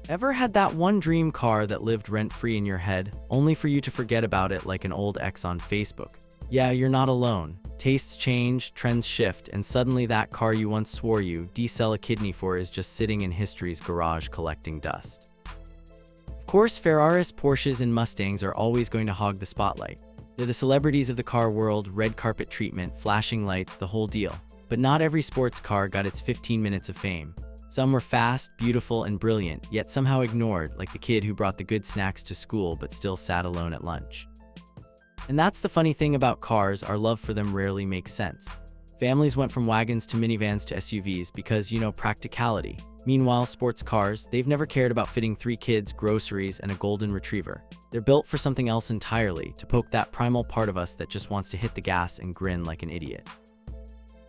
Ever had that one dream car that lived rent-free in your head, only for you to forget about it like an old ex on Facebook? Yeah, you're not alone. Tastes change, trends shift, and suddenly that car you once swore you'd sell a kidney for is just sitting in history's garage collecting dust. Of course, Ferraris, Porsches, and Mustangs are always going to hog the spotlight. They're the celebrities of the car world, red carpet treatment, flashing lights, the whole deal. But not every sports car got its 15 minutes of fame. Some were fast, beautiful, and brilliant, yet somehow ignored, like the kid who brought the good snacks to school but still sat alone at lunch. And that's the funny thing about cars, our love for them rarely makes sense. Families went from wagons to minivans to SUVs because, practicality. Meanwhile, sports cars, they've never cared about fitting 3 kids, groceries, and a golden retriever. They're built for something else entirely, to poke that primal part of us that just wants to hit the gas and grin like an idiot.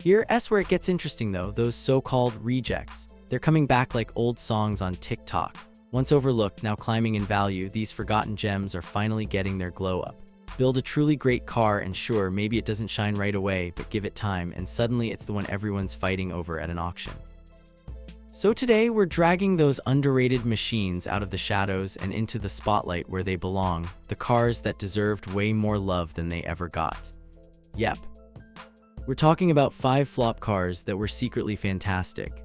Here's where it gets interesting though, those so-called rejects. They're coming back like old songs on TikTok. Once overlooked, now climbing in value, these forgotten gems are finally getting their glow up. Build a truly great car and sure, maybe it doesn't shine right away, but give it time and suddenly it's the one everyone's fighting over at an auction. So today we're dragging those underrated machines out of the shadows and into the spotlight where they belong, the cars that deserved way more love than they ever got. Yep. We're talking about 5 flop cars that were secretly fantastic.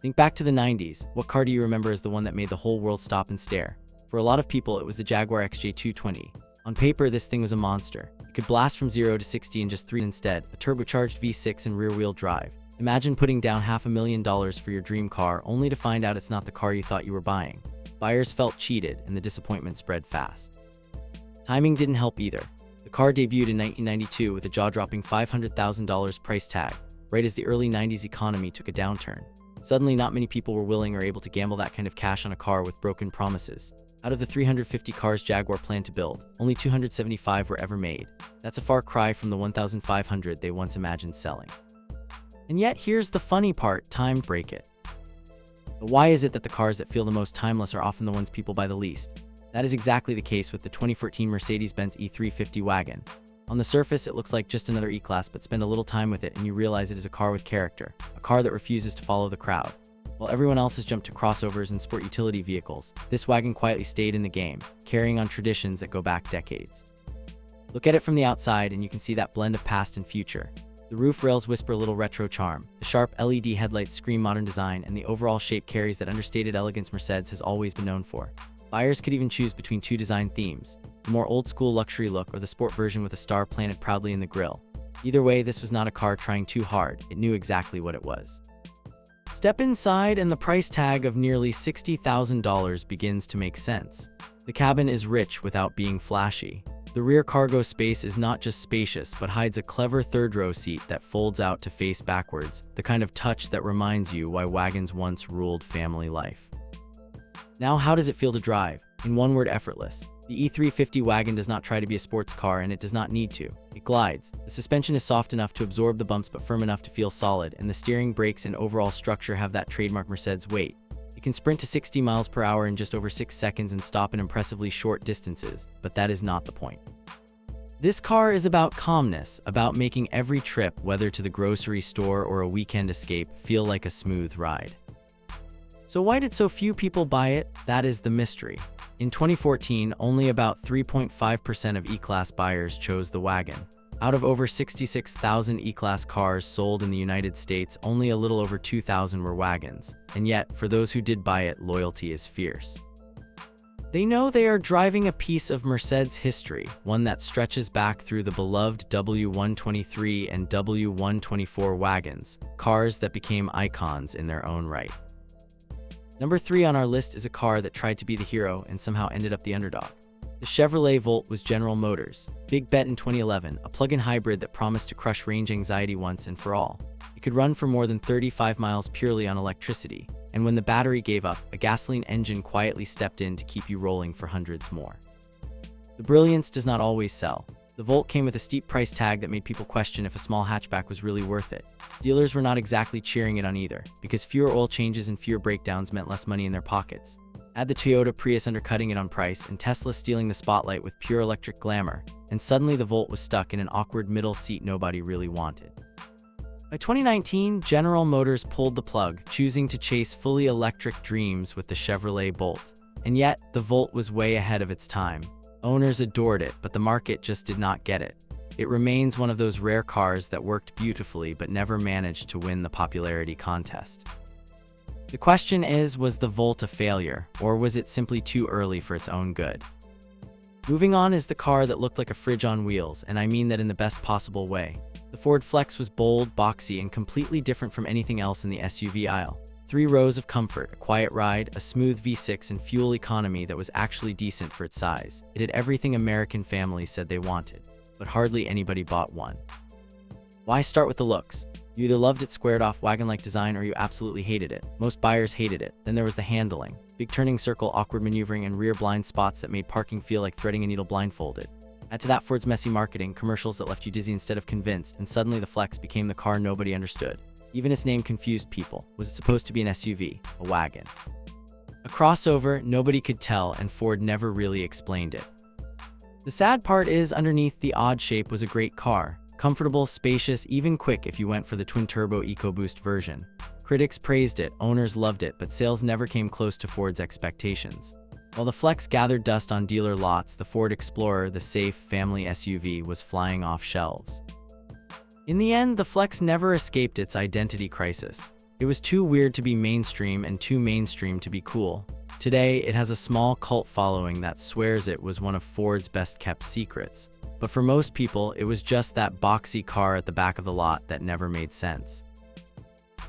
Think back to the 90s. What car do you remember as the one that made the whole world stop and stare? For a lot of people, it was the Jaguar XJ220. On paper, this thing was a monster. It could blast from 0 to 60 in just 3 instead, a turbocharged V6 and rear-wheel drive. Imagine putting down $500,000 for your dream car only to find out it's not the car you thought you were buying. Buyers felt cheated and the disappointment spread fast. Timing didn't help either. The car debuted in 1992 with a jaw-dropping $500,000 price tag, right as the early 90s economy took a downturn. Suddenly, not many people were willing or able to gamble that kind of cash on a car with broken promises. Out of the 350 cars Jaguar planned to build, only 275 were ever made. That's a far cry from the 1,500 they once imagined selling. And yet, here's the funny part, time break it. But why is it that the cars that feel the most timeless are often the ones people buy the least? That is exactly the case with the 2014 Mercedes-Benz E350 wagon. On the surface, it looks like just another E-Class, but spend a little time with it and you realize it is a car with character, a car that refuses to follow the crowd. While everyone else has jumped to crossovers and sport utility vehicles, this wagon quietly stayed in the game, carrying on traditions that go back decades. Look at it from the outside and you can see that blend of past and future. The roof rails whisper a little retro charm, the sharp LED headlights scream modern design, and the overall shape carries that understated elegance Mercedes has always been known for. Buyers could even choose between 2 design themes, the more old-school luxury look or the sport version with a star planted proudly in the grille. Either way, this was not a car trying too hard, it knew exactly what it was. Step inside and the price tag of nearly $60,000 begins to make sense. The cabin is rich without being flashy. The rear cargo space is not just spacious, but hides a clever third-row seat that folds out to face backwards, the kind of touch that reminds you why wagons once ruled family life. Now, how does it feel to drive? In one word, effortless. The E350 wagon does not try to be a sports car and it does not need to. It glides. The suspension is soft enough to absorb the bumps but firm enough to feel solid, and the steering, brakes, and overall structure have that trademark Mercedes weight. It can sprint to 60 miles per hour in just over 6 seconds and stop in impressively short distances, but that is not the point. This car is about calmness, about making every trip, whether to the grocery store or a weekend escape, feel like a smooth ride. So why did so few people buy it? That is the mystery. In 2014, only about 3.5% of E-Class buyers chose the wagon. Out of over 66,000 E-Class cars sold in the United States, only a little over 2,000 were wagons. And yet, for those who did buy it, loyalty is fierce. They know they are driving a piece of Mercedes history, one that stretches back through the beloved W123 and W124 wagons, cars that became icons in their own right. Number 3 on our list is a car that tried to be the hero and somehow ended up the underdog. The Chevrolet Volt was General Motors' big bet in 2011, a plug-in hybrid that promised to crush range anxiety once and for all. It could run for more than 35 miles purely on electricity, and when the battery gave up, a gasoline engine quietly stepped in to keep you rolling for hundreds more. The brilliance does not always sell. The Volt came with a steep price tag that made people question if a small hatchback was really worth it. Dealers were not exactly cheering it on either, because fewer oil changes and fewer breakdowns meant less money in their pockets. Add the Toyota Prius undercutting it on price and Tesla stealing the spotlight with pure electric glamour, and suddenly the Volt was stuck in an awkward middle seat nobody really wanted. By 2019, General Motors pulled the plug, choosing to chase fully electric dreams with the Chevrolet Bolt. And yet, the Volt was way ahead of its time. Owners adored it, but the market just did not get it. It remains one of those rare cars that worked beautifully but never managed to win the popularity contest. The question is, was the Volt a failure, or was it simply too early for its own good? Moving on is the car that looked like a fridge on wheels, and I mean that in the best possible way. The Ford Flex was bold, boxy, and completely different from anything else in the SUV aisle. 3 rows of comfort, a quiet ride, a smooth V6, and fuel economy that was actually decent for its size. It had everything American families said they wanted, but hardly anybody bought one. Why start with the looks? You either loved its squared-off wagon-like design or you absolutely hated it. Most buyers hated it. Then there was the handling. Big turning circle, awkward maneuvering, and rear blind spots that made parking feel like threading a needle blindfolded. Add to that Ford's messy marketing, commercials that left you dizzy instead of convinced, and suddenly the Flex became the car nobody understood. Even its name confused people. Was it supposed to be an SUV, a wagon? A crossover? Nobody could tell, and Ford never really explained it. The sad part is, underneath the odd shape was a great car. Comfortable, spacious, even quick if you went for the twin-turbo EcoBoost version. Critics praised it, owners loved it, but sales never came close to Ford's expectations. While the Flex gathered dust on dealer lots, the Ford Explorer, the safe family SUV, was flying off shelves. In the end, the Flex never escaped its identity crisis. It was too weird to be mainstream and too mainstream to be cool. Today, it has a small cult following that swears it was one of Ford's best-kept secrets. But for most people, it was just that boxy car at the back of the lot that never made sense.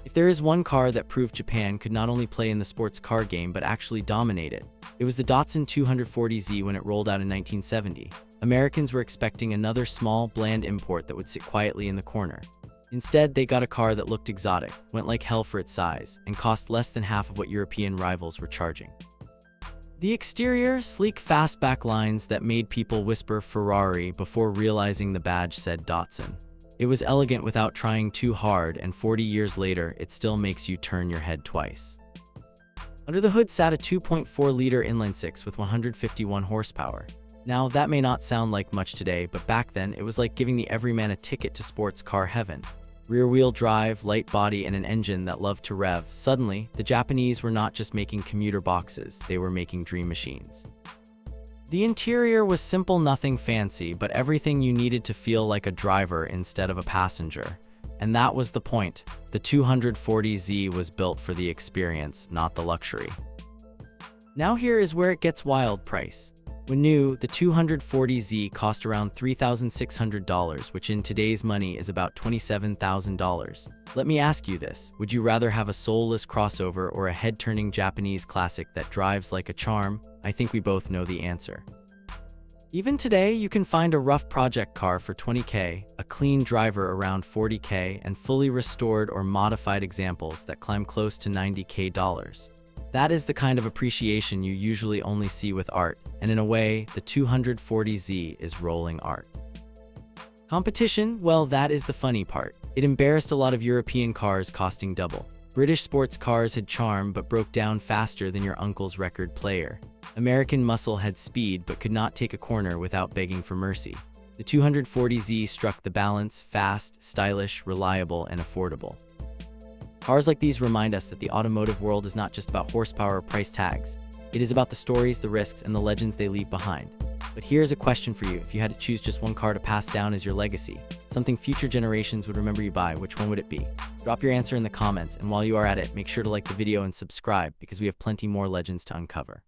If there is one car that proved Japan could not only play in the sports car game but actually dominate it, it was the Datsun 240Z when it rolled out in 1970. Americans were expecting another small, bland import that would sit quietly in the corner. Instead, they got a car that looked exotic, went like hell for its size, and cost less than half of what European rivals were charging. The exterior, sleek fastback lines that made people whisper Ferrari before realizing the badge said Datsun. It was elegant without trying too hard, and 40 years later, it still makes you turn your head twice. Under the hood sat a 2.4-liter inline-six with 151 horsepower. Now, that may not sound like much today, but back then, it was like giving the everyman a ticket to sports car heaven. Rear-wheel drive, light body, and an engine that loved to rev. Suddenly, the Japanese were not just making commuter boxes, they were making dream machines. The interior was simple, nothing fancy, but everything you needed to feel like a driver instead of a passenger. And that was the point. The 240Z was built for the experience, not the luxury. Now here is where it gets wild. Price. When new, the 240Z cost around $3,600, which in today's money is about $27,000. Let me ask you this, would you rather have a soulless crossover or a head-turning Japanese classic that drives like a charm? I think we both know the answer. Even today, you can find a rough project car for $20K, a clean driver around $40K, and fully restored or modified examples that climb close to $90K. That is the kind of appreciation you usually only see with art, and in a way, the 240Z is rolling art. Competition? Well, that is the funny part. It embarrassed a lot of European cars costing double. British sports cars had charm but broke down faster than your uncle's record player. American muscle had speed but could not take a corner without begging for mercy. The 240Z struck the balance: fast, stylish, reliable, and affordable. Cars like these remind us that the automotive world is not just about horsepower or price tags. It is about the stories, the risks, and the legends they leave behind. But here's a question for you. If you had to choose just one car to pass down as your legacy, something future generations would remember you by, which one would it be? Drop your answer in the comments, and while you are at it, make sure to like the video and subscribe because we have plenty more legends to uncover.